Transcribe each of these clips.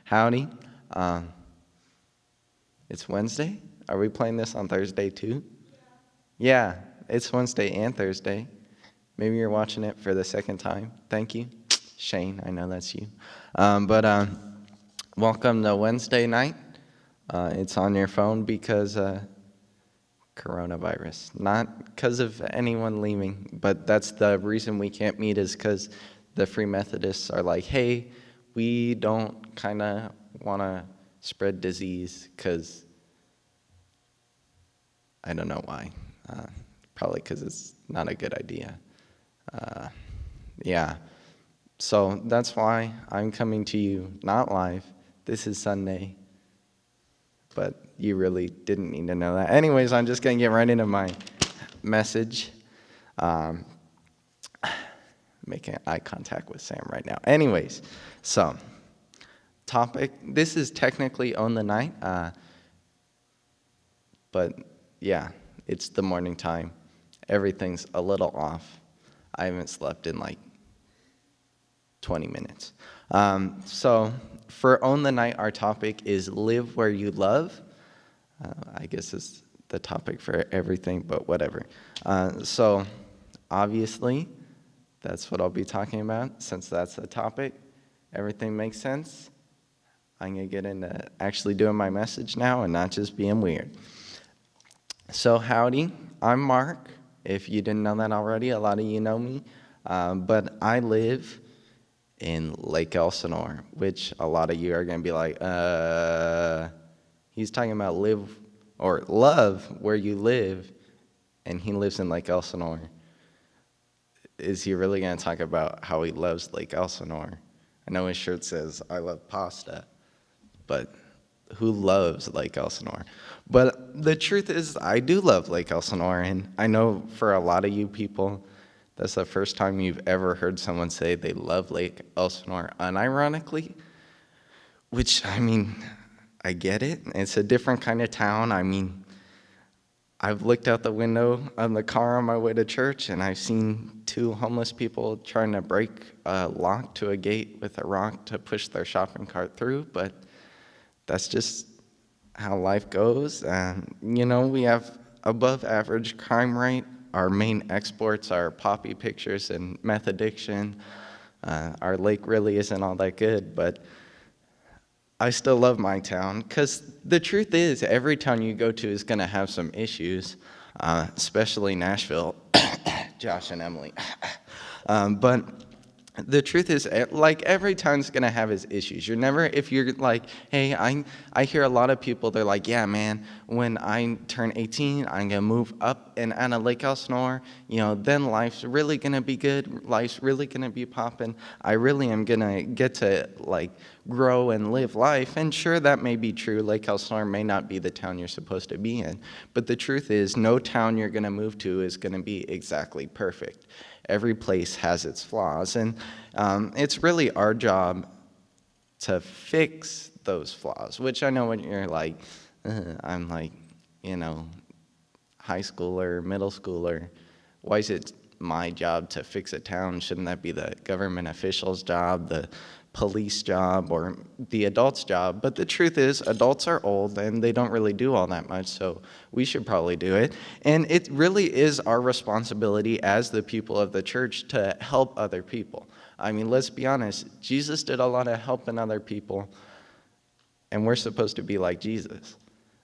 Howdy. It's Wednesday. Are we playing this on Thursday too? Yeah, it's Wednesday and Thursday. Maybe you're watching it for the second time. Thank you. Shane, I know that's you. Welcome to Wednesday night. It's on your phone because coronavirus. Not because of anyone leaving, but that's the reason we can't meet is because the Free Methodists are like, hey, we don't kind of want to spread disease because I don't know why. Probably because it's not a good idea. Yeah. So that's why I'm coming to you not live. This is Sunday. But you really didn't need to know that. Anyways, I'm just going to get right into my message. Making eye contact with Sam right now. Anyways, so topic. This is technically on the night. But yeah, it's the morning time. Everything's a little off. I haven't slept in like 20 minutes. So for On the Night, our topic is live where you love. I guess it's the topic for everything, but whatever. So obviously, that's what I'll be talking about. Since that's the topic, everything makes sense. I'm going to get into actually doing my message now and not just being weird. So howdy, I'm Mark. If you didn't know that already, a lot of you know me. But I live in Lake Elsinore, which a lot of you are going to be like, he's talking about live or love where you live, and he lives in Lake Elsinore. Is he really going to talk about how he loves Lake Elsinore? I know his shirt says, I love pasta, but who loves Lake Elsinore? But the truth is, I do love Lake Elsinore, and I know for a lot of you people, that's the first time you've ever heard someone say they love Lake Elsinore unironically, which, I mean, I get it. It's a different kind of town. I mean, I've looked out the window of the car on my way to church, and I've seen two homeless people trying to break a lock to a gate with a rock to push their shopping cart through, but that's just how life goes. We have above average crime rate. Our main exports are poppy pictures and meth addiction. Our lake really isn't all that good, but I still love my town because the truth is every town you go to is going to have some issues, especially Nashville, Josh and Emily. But the truth is, like, every town's going to have its issues. You're never, if you're like, hey, I hear a lot of people, they're like, yeah, man, when I turn 18, I'm going to move up and out of Lake Elsinore. Then life's really going to be good. Life's really going to be popping. I really am going to get to, like, grow and live life. And sure, that may be true. Lake Elsinore may not be the town you're supposed to be in. But the truth is, no town you're going to move to is going to be exactly perfect. Every place has its flaws, and it's really our job to fix those flaws, which I know when you're like, I'm like, high schooler, middle schooler, why is it my job to fix a town? Shouldn't that be the government official's job, the police job, or the adult's job? But the truth is, adults are old and they don't really do all that much, so we should probably do it. And it really is our responsibility as the people of the church to help other people. I mean, let's be honest, Jesus did a lot of helping other people, and we're supposed to be like Jesus.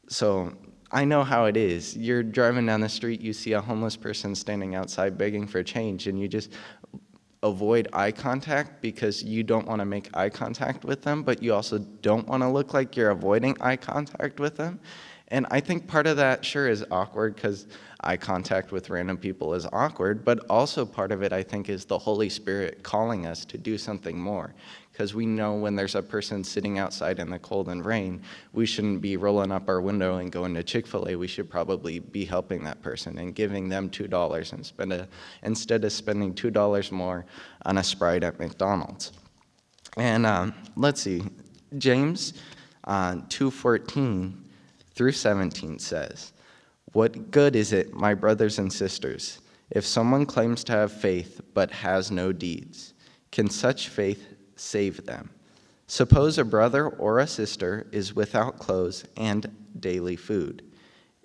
So I know how it is. You're driving down the street, you see a homeless person standing outside begging for change, and you just avoid eye contact because you don't want to make eye contact with them, but you also don't want to look like you're avoiding eye contact with them. And I think part of that sure is awkward because eye contact with random people is awkward, but also part of it I think is the Holy Spirit calling us to do something more. Because we know when there's a person sitting outside in the cold and rain, we shouldn't be rolling up our window and going to Chick-fil-A. We should probably be helping that person and giving them $2 and instead of spending $2 more on a Sprite at McDonald's. And let's see, James 2:14 through 17 says, "What good is it, my brothers and sisters, if someone claims to have faith but has no deeds? Can such faith save them? Suppose a brother or a sister is without clothes and daily food.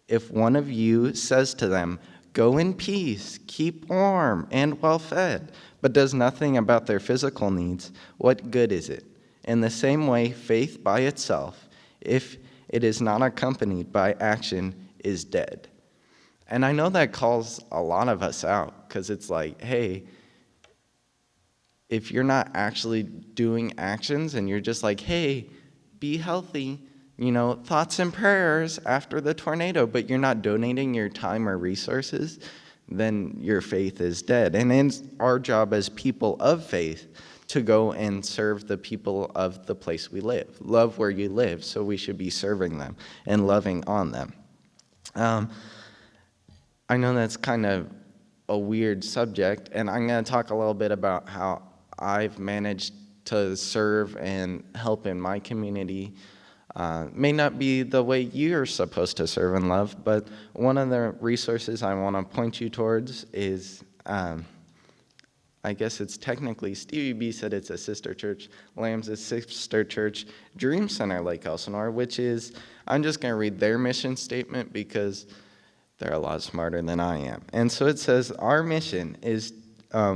If one of you says to them, 'Go in peace, keep warm and well fed,' but does nothing about their physical needs, what good is it? In the same way, faith by itself, if it is not accompanied by action, is dead." And I know that calls a lot of us out, because it's like, hey, if you're not actually doing actions and you're just like, hey, be healthy, thoughts and prayers after the tornado, but you're not donating your time or resources, then your faith is dead. And it's our job as people of faith to go and serve the people of the place we live. Love where you live, so we should be serving them and loving on them. I know that's kind of a weird subject, and I'm going to talk a little bit about how I've managed to serve and help in my community. May not be the way you're supposed to serve and love, but one of the resources I want to point you towards is, I guess it's technically, Stevie B said it's a sister church, Lamb's sister church, Dream Center Lake Elsinore, which is, I'm just going to read their mission statement because they're a lot smarter than I am. And so it says, our mission is,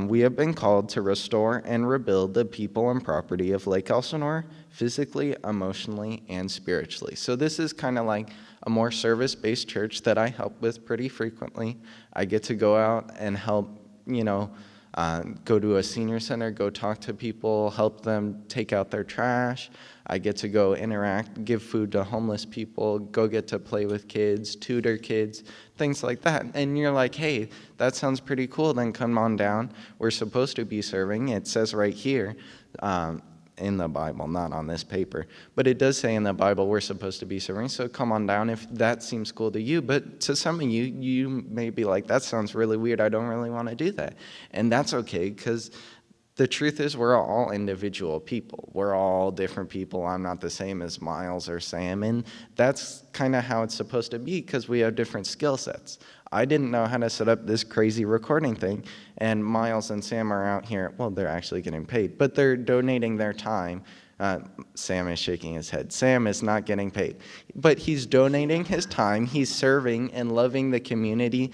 we have been called to restore and rebuild the people and property of Lake Elsinore, physically, emotionally, and spiritually. So this is kind of like a more service-based church that I help with pretty frequently. I get to go out and help, go to a senior center, go talk to people, help them take out their trash. I get to go interact, give food to homeless people, go get to play with kids, tutor kids, things like that. And you're like, hey, that sounds pretty cool, then come on down. We're supposed to be serving. It says right here in the Bible, not on this paper, but it does say in the Bible we're supposed to be serving, so come on down if that seems cool to you. But to some of you, you may be like, that sounds really weird, I don't really want to do that. And that's okay, because the truth is we're all individual people. We're all different people. I'm not the same as Miles or Sam, and that's kind of how it's supposed to be because we have different skill sets. I didn't know how to set up this crazy recording thing, and Miles and Sam are out here. Well, they're actually getting paid, but they're donating their time. Sam is shaking his head. Sam is not getting paid, but he's donating his time. He's serving and loving the community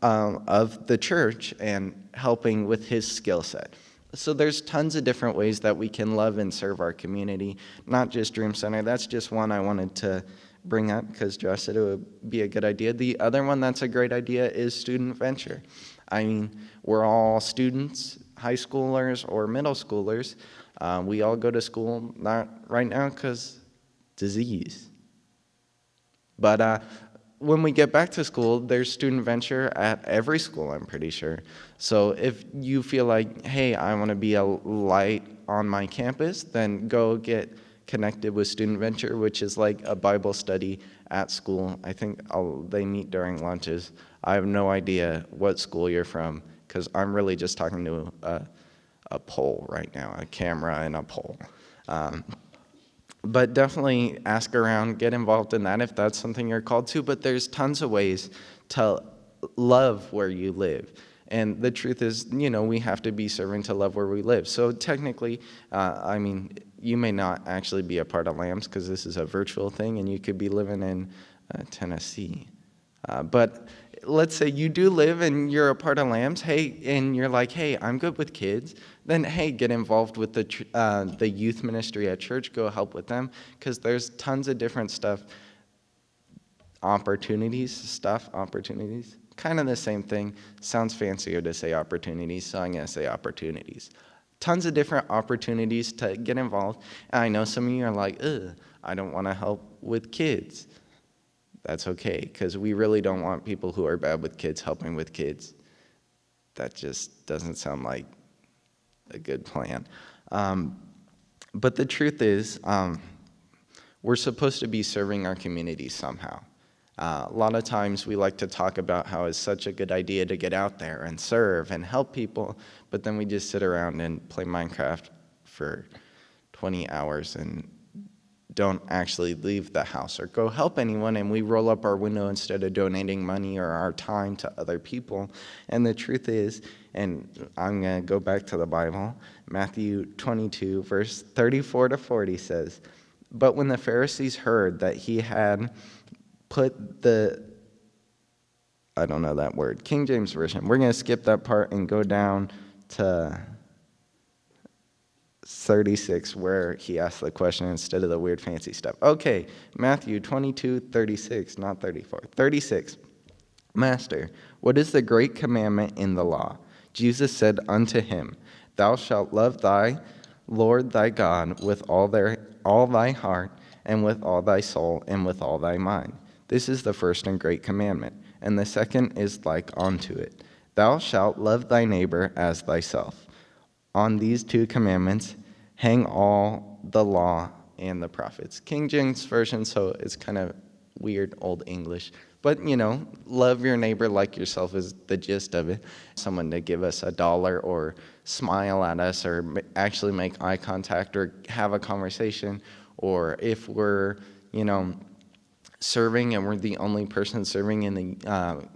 of the church and helping with his skill set. So there's tons of different ways that we can love and serve our community, not just Dream Center. That's just one I wanted to bring up because Josh said it would be a good idea. The other one that's a great idea is Student Venture. I mean, we're all students, high schoolers or middle schoolers. We all go to school, not right now because disease. But when we get back to school, there's Student Venture at every school, I'm pretty sure. So if you feel like, hey, I want to be a light on my campus, then go get connected with Student Venture, which is like a Bible study at school. I think they meet during lunches. I have no idea what school you're from, because I'm really just talking to a pole right now, a camera and a pole. But definitely ask around, get involved in that if that's something you're called to. But there's tons of ways to love where you live. And the truth is, we have to be serving to love where we live. So technically, you may not actually be a part of Lambs because this is a virtual thing and you could be living in Tennessee. But let's say you do live and you're a part of Lambs, hey, and you're like, hey, I'm good with kids, then hey, get involved with the youth ministry at church, go help with them, because there's tons of different opportunities, kind of the same thing, sounds fancier to say opportunities, so I'm going to say opportunities. Tons of different opportunities to get involved, and I know some of you are like, ugh, I don't want to help with kids. That's okay, because we really don't want people who are bad with kids helping with kids. That just doesn't sound like a good plan. But the truth is, we're supposed to be serving our community somehow. A lot of times we like to talk about how it's such a good idea to get out there and serve and help people, but then we just sit around and play Minecraft for 20 hours and don't actually leave the house or go help anyone, and we roll up our window instead of donating money or our time to other people. And the truth is, and I'm going to go back to the Bible, Matthew 22, verse 34 to 40 says, "But when the Pharisees heard that he had put the," I don't know that word, King James Version. We're going to skip that part and go down to 36, where he asked the question instead of the weird fancy stuff. Okay, Matthew 22, 36, not 34. 36, "Master, what is the great commandment in the law?" Jesus said unto him, "Thou shalt love thy Lord thy God with all thy heart, and with all thy soul, and with all thy mind. This is the first and great commandment. And the second is like unto it. Thou shalt love thy neighbor as thyself. On these two commandments hang all the law and the prophets." King James Version, so it's kind of weird old English. But, love your neighbor like yourself is the gist of it. Someone to give us $1 or smile at us or actually make eye contact or have a conversation. Or if we're, serving and we're the only person serving in the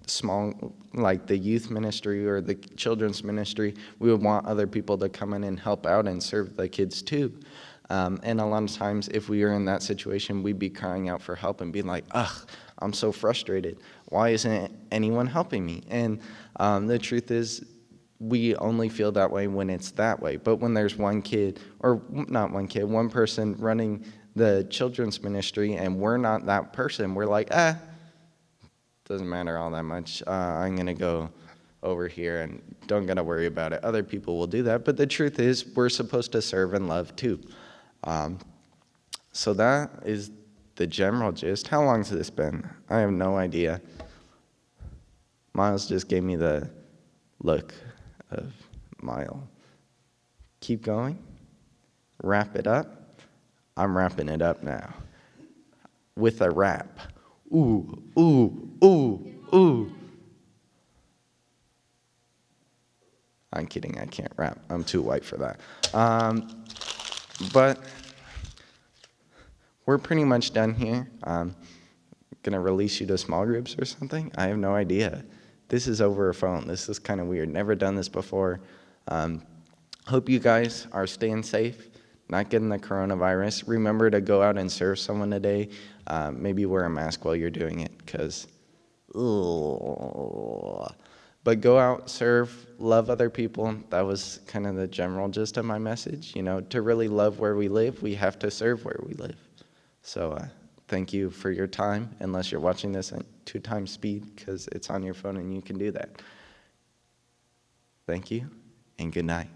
small, like the youth ministry or the children's ministry, we would want other people to come in and help out and serve the kids too. And a lot of times, if we are in that situation, we'd be crying out for help and being like, "Ugh, I'm so frustrated. Why isn't anyone helping me?" And the truth is, we only feel that way when it's that way. But when there's one kid, or not one kid, one person running the children's ministry, and we're not that person, we're like, doesn't matter all that much. I'm going to go over here and don't got to worry about it. Other people will do that. But the truth is, we're supposed to serve and love too. So that is the general gist. How long has this been? I have no idea. Miles just gave me the look of Mile. Keep going. Wrap it up. I'm wrapping it up now with a rap. Ooh, ooh, ooh, ooh. I'm kidding, I can't rap. I'm too white for that. But we're pretty much done here. I'm going to release you to small groups or something. I have no idea. This is over a phone. This is kind of weird. Never done this before. Hope you guys are staying safe, not getting the coronavirus. Remember to go out and serve someone today. Maybe wear a mask while you're doing it, because, but go out, serve, love other people. That was kind of the general gist of my message. To really love where we live, we have to serve where we live. So thank you for your time, unless you're watching this at 2 times speed, because it's on your phone and you can do that. Thank you, and good night.